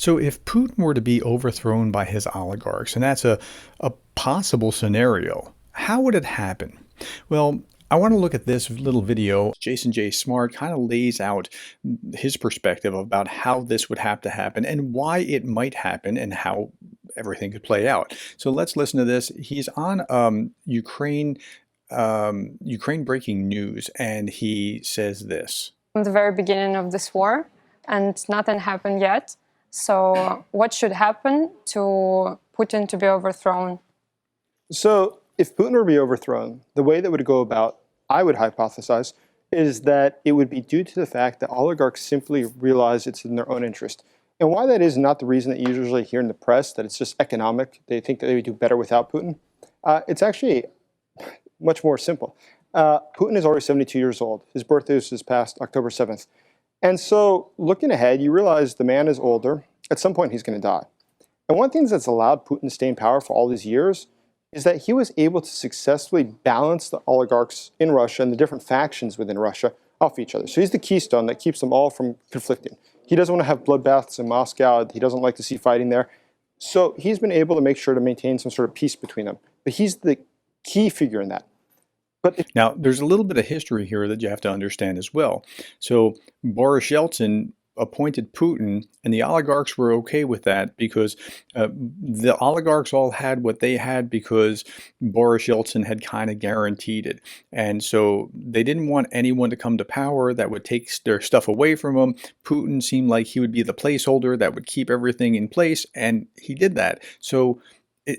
So if Putin were to be overthrown by his oligarchs, and that's a possible scenario, how would it happen? Well, I want to look at this little video. Jayson Jay Smart kind of lays out his perspective about how this would have to happen and why it might happen and how everything could play out. So let's listen to this. He's on Ukraine breaking news, and he says this. From the very beginning of this war, and nothing happened yet. So what should happen to Putin to be overthrown? So if Putin were to be overthrown, the way that would go about, I would hypothesize, is that it would be due to the fact that oligarchs simply realize it's in their own interest. And why that is not the reason that you usually hear in the press, that it's just economic, they think that they would do better without Putin. It's actually much more simple. Putin is already 72 years old. His birthday was this past October 7th. And so looking ahead, you realize the man is older. At some point, he's going to die. And one thing that's allowed Putin to stay in power for all these years is that he was able to successfully balance the oligarchs in Russia and the different factions within Russia off each other. So he's the keystone that keeps them all from conflicting. He doesn't want to have bloodbaths in Moscow. He doesn't like to see fighting there. So he's been able to make sure to maintain some sort of peace between them. But he's the key figure in that. Now, there's a little bit of history here that you have to understand as well. So Boris Yeltsin appointed Putin, and the oligarchs were okay with that because the oligarchs all had what they had because Boris Yeltsin had kind of guaranteed it. And so they didn't want anyone to come to power that would take their stuff away from them. Putin seemed like he would be the placeholder that would keep everything in place, and he did that. So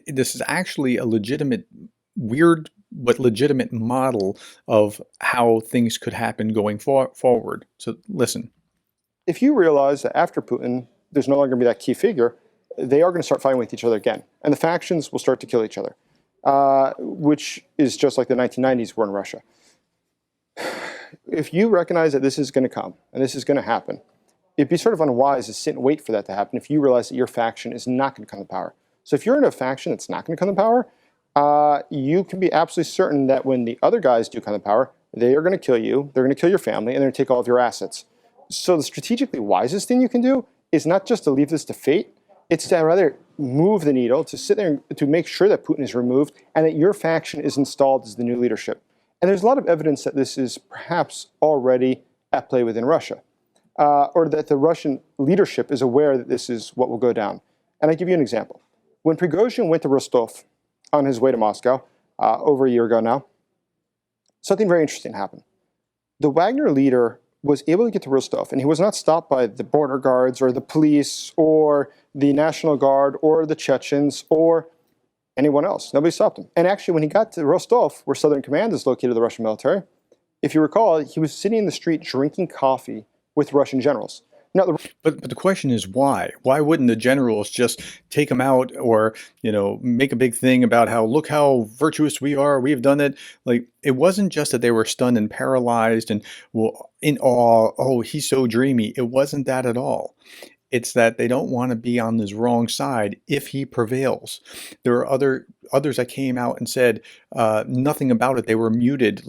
this is actually a legitimate, weird but legitimate model of how things could happen going forward. So listen. If you realize that after Putin, there's no longer going to be that key figure, they are going to start fighting with each other again. And the factions will start to kill each other, which is just like the 1990s were in Russia. If you recognize that this is going to come and this is going to happen, it'd be sort of unwise to sit and wait for that to happen if you realize that your faction is not going to come to power. So if you're in a faction that's not going to come to power, you can be absolutely certain that when the other guys do come to power, they are going to kill you, they're going to kill your family, and they're going to take all of your assets. So the strategically wisest thing you can do is not just to leave this to fate, it's to rather move the needle, to sit there and to make sure that Putin is removed and that your faction is installed as the new leadership. And there's a lot of evidence that this is perhaps already at play within Russia, or that the Russian leadership is aware that this is what will go down. And I give you an example. When Prigozhin went to Rostov on his way to Moscow over a year ago now, something very interesting happened. The Wagner leader was able to get to Rostov, and he was not stopped by the border guards or the police or the National Guard or the Chechens or anyone else. Nobody stopped him. And actually, when he got to Rostov, where Southern Command is located of the Russian military, if you recall, he was sitting in the street drinking coffee with Russian generals. Now, but the question is why? Why wouldn't the generals just take him out or, make a big thing about how, look how virtuous we are, we've done it? Like, it wasn't just that they were stunned and paralyzed and, well, in awe, oh, he's so dreamy. It wasn't that at all. It's that they don't want to be on this wrong side if he prevails. There are others that came out and said nothing about it. They were muted,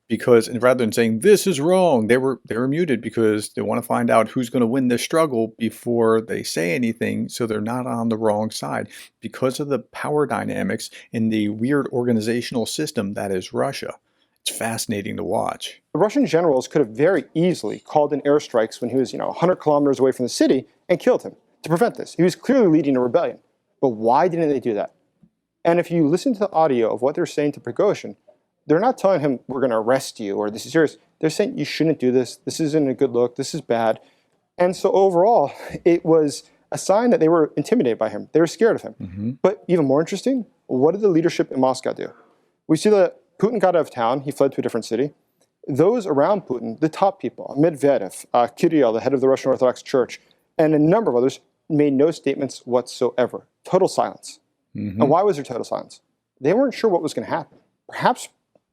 because rather than saying this is wrong, they were muted because they want to find out who's going to win this struggle before they say anything, so they're not on the wrong side because of the power dynamics in the weird organizational system that is Russia. It's fascinating to watch. The Russian generals could have very easily called in airstrikes when he was 100 kilometers away from the city and killed him to prevent this. He was clearly leading a rebellion. But why didn't they do that? And if you listen to the audio of what they're saying to Prigozhin, they're not telling him, we're going to arrest you or this is serious. They're saying, you shouldn't do this. This isn't a good look. This is bad. And so overall, it was a sign that they were intimidated by him. They were scared of him. Mm-hmm. But even more interesting, what did the leadership in Moscow do? We see that Putin got out of town. He fled to a different city. Those around Putin, the top people, Medvedev, Kirill, the head of the Russian Orthodox Church, and a number of others, made no statements whatsoever. Total silence. Mm-hmm. And why was there total silence? They weren't sure what was going to happen. Perhaps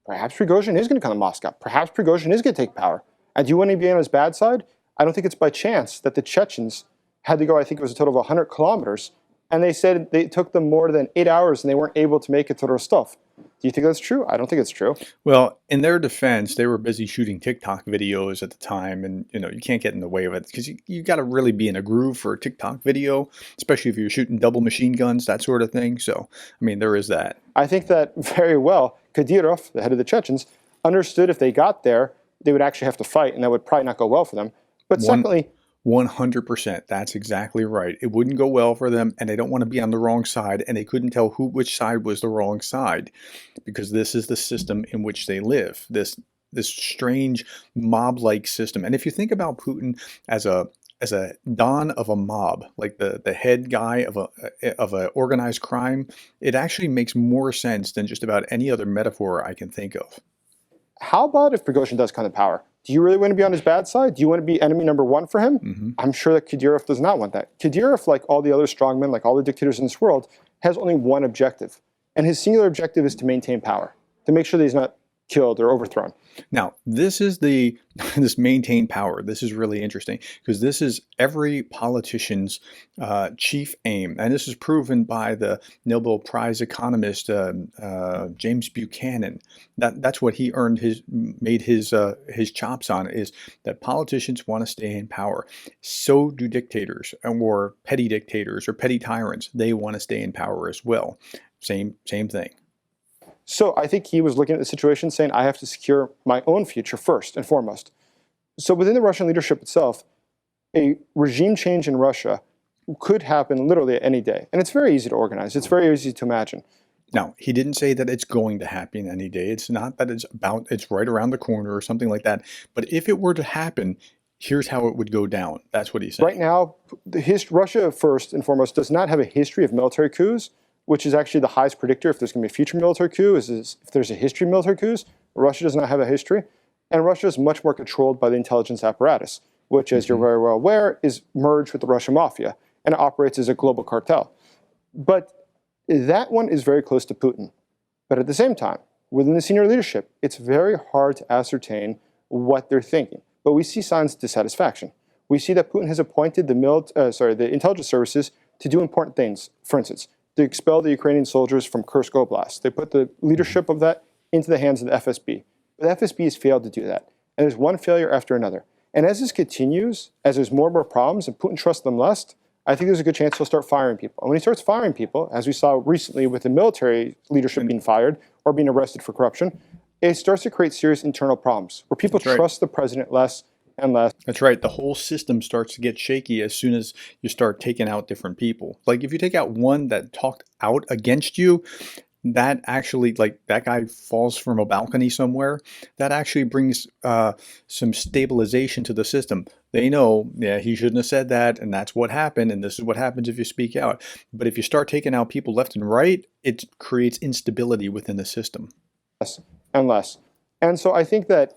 Prigozhin is going to come to Moscow. Perhaps Prigozhin is going to take power. And do you want to be on his bad side? I don't think it's by chance that the Chechens had to go, I think it was a total of 100 kilometers. And they said it took them more than 8 hours and they weren't able to make it to Rostov. Do you think that's true? I don't think it's true. Well, in their defense, they were busy shooting TikTok videos at the time, and you can't get in the way of it because you got to really be in a groove for a TikTok video, especially if you're shooting double machine guns, that sort of thing. So, I mean, there is that. I think that very well, Kadyrov, the head of the Chechens, understood if they got there, they would actually have to fight, and that would probably not go well for them. But secondly, 100%. That's exactly right. It wouldn't go well for them, and they don't want to be on the wrong side, and they couldn't tell which side was the wrong side, because this is the system in which they live. This strange mob-like system. And if you think about Putin as a don of a mob, like the head guy of a organized crime, it actually makes more sense than just about any other metaphor I can think of. how about if Prigozhin does come to power? Do you really want to be on his bad side? Do you want to be enemy number one for him? I'm sure that Kadyrov does not want that. Kadyrov, like all the other strongmen, like all the dictators in this world, has only one objective. And his singular objective is to maintain power, to make sure that he's not killed or overthrown. Now, this is this maintain power. This is really interesting because this is every politician's chief aim, and this is proven by the Nobel Prize economist James Buchanan. That's what he made his chops on, is that politicians want to stay in power. So do dictators or petty dictators or petty tyrants. They want to stay in power as well. Same thing. So I think he was looking at the situation saying, I have to secure my own future first and foremost. So within the Russian leadership itself, a regime change in Russia could happen literally any day. And it's very easy to organize. It's very easy to imagine. Now, he didn't say that it's going to happen any day. It's not that it's right around the corner or something like that. But if it were to happen, here's how it would go down. That's what he said. Right now, Russia, first and foremost, does not have a history of military coups, which is actually the highest predictor if there's going to be a future military coup, is if there's a history of military coups. Russia does not have a history. And Russia is much more controlled by the intelligence apparatus, which, as you're very well aware, is merged with the Russian mafia and operates as a global cartel. But that one is very close to Putin. But at the same time, within the senior leadership, it's very hard to ascertain what they're thinking. But we see signs of dissatisfaction. We see that Putin has appointed the intelligence services to do important things. For instance, to expel the Ukrainian soldiers from Kursk Oblast. They put the leadership of that into the hands of the FSB. But the FSB has failed to do that. And there's one failure after another. And as this continues, as there's more and more problems and Putin trusts them less, I think there's a good chance he'll start firing people. And when he starts firing people, as we saw recently with the military leadership being fired or being arrested for corruption, it starts to create serious internal problems where people trust the president less and less. That's right. The whole system starts to get shaky as soon as you start taking out different people. Like if you take out one that talked out against you, that actually, like that guy falls from a balcony somewhere, that actually brings some stabilization to the system. They know, yeah, he shouldn't have said that, and that's what happened, and this is what happens if you speak out. But if you start taking out people left and right, it creates instability within the system. Less and less. And so I think that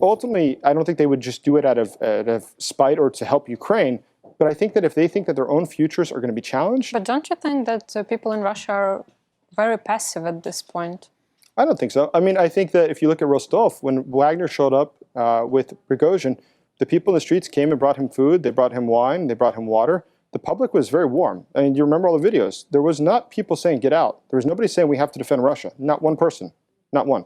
ultimately, I don't think they would just do it out of spite or to help Ukraine. But I think that if they think that their own futures are going to be challenged. But don't you think that people in Russia are very passive at this point? I don't think so. I mean, I think that if you look at Rostov, when Wagner showed up with Prigozhin, the people in the streets came and brought him food. They brought him wine. They brought him water. The public was very warm. I mean, you remember all the videos. There was not people saying, get out. There was nobody saying we have to defend Russia. Not one person. Not one.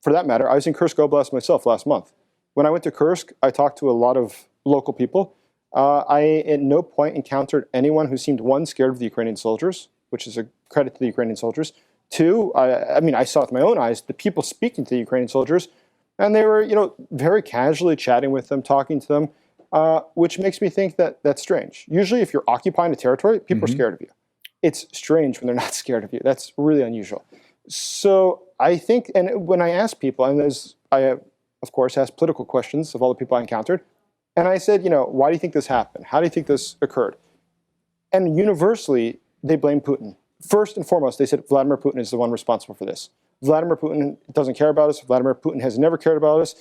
For that matter, I was in Kursk Oblast myself last month. When I went to Kursk, I talked to a lot of local people. I at no point encountered anyone who seemed, one, scared of the Ukrainian soldiers, which is a credit to the Ukrainian soldiers. Two, I saw with my own eyes the people speaking to the Ukrainian soldiers, and they were, very casually chatting with them, talking to them, which makes me think that that's strange. Usually, if you're occupying a territory, people are scared of you. It's strange when they're not scared of you. That's really unusual. So I think, and when I ask people, and I of course asked political questions of all the people I encountered, and I said, why do you think this happened? How do you think this occurred? And universally, they blame Putin. First and foremost, they said Vladimir Putin is the one responsible for this. Vladimir Putin doesn't care about us. Vladimir Putin has never cared about us.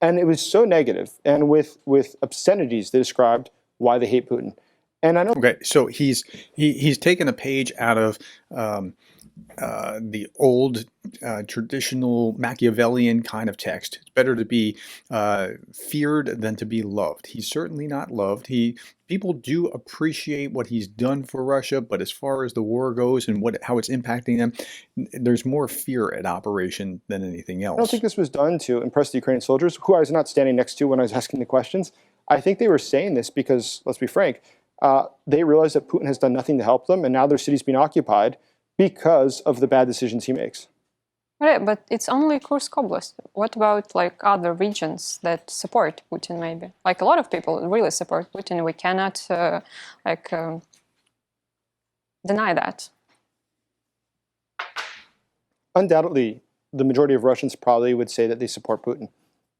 And it was so negative. And with obscenities, they described why they hate Putin. And I know. Okay, so he's taken a page out of the old traditional Machiavellian kind of text. It's better to be feared than to be loved. He's certainly not loved. People do appreciate what he's done for Russia, but as far as the war goes and how it's impacting them, there's more fear at operation than anything I don't else. think this was done to impress the Ukrainian soldiers, who I was not standing next to when I was asking the questions. I think they were saying this because, let's be frank, they realize that Putin has done nothing to help them, and now their city's being occupied because of the bad decisions he makes. Right, but it's only Kursk Oblast. What about like other regions that support Putin? Maybe like a lot of people really support Putin. We cannot deny that. Undoubtedly, the majority of Russians probably would say that they support Putin.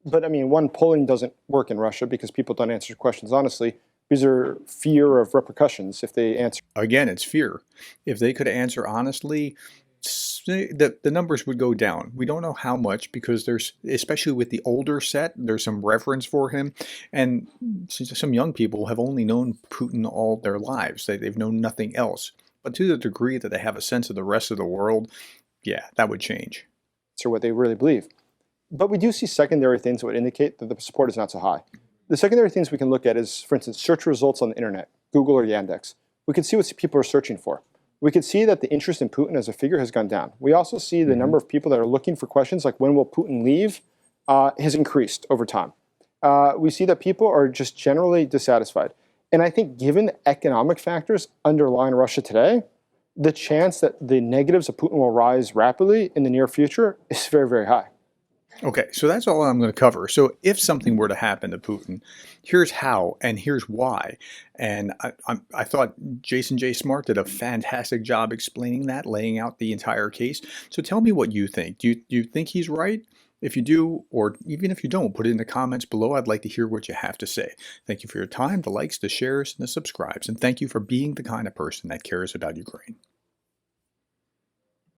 But I mean, polling doesn't work in Russia because people don't answer questions honestly. Because there's fear of repercussions if they answer. Again, it's fear. If they could answer honestly, the numbers would go down. We don't know how much because there's, especially with the older set, there's some reverence for him. And some young people have only known Putin all their lives. They've known nothing else. But to the degree that they have a sense of the rest of the world, yeah, that would change. Or what they really believe. But we do see secondary things that would indicate that the support is not so high. The secondary things we can look at is, for instance, search results on the internet, Google or Yandex. We can see what people are searching for. We can see that the interest in Putin as a figure has gone down. We also see the number of people that are looking for questions like when will Putin leave has increased over time. We see that people are just generally dissatisfied. And I think given the economic factors underlying Russia today, the chance that the negatives of Putin will rise rapidly in the near future is very, very high. Okay, so that's all I'm going to cover. So if something were to happen to Putin, here's how and here's why. And I thought Jayson Jay Smart did a fantastic job explaining that, laying out the entire case. So tell me what you think. Do you think he's right? If you do, or even if you don't, put it in the comments below. I'd like to hear what you have to say. Thank you for your time, the likes, the shares, and the subscribes. And thank you for being the kind of person that cares about Ukraine.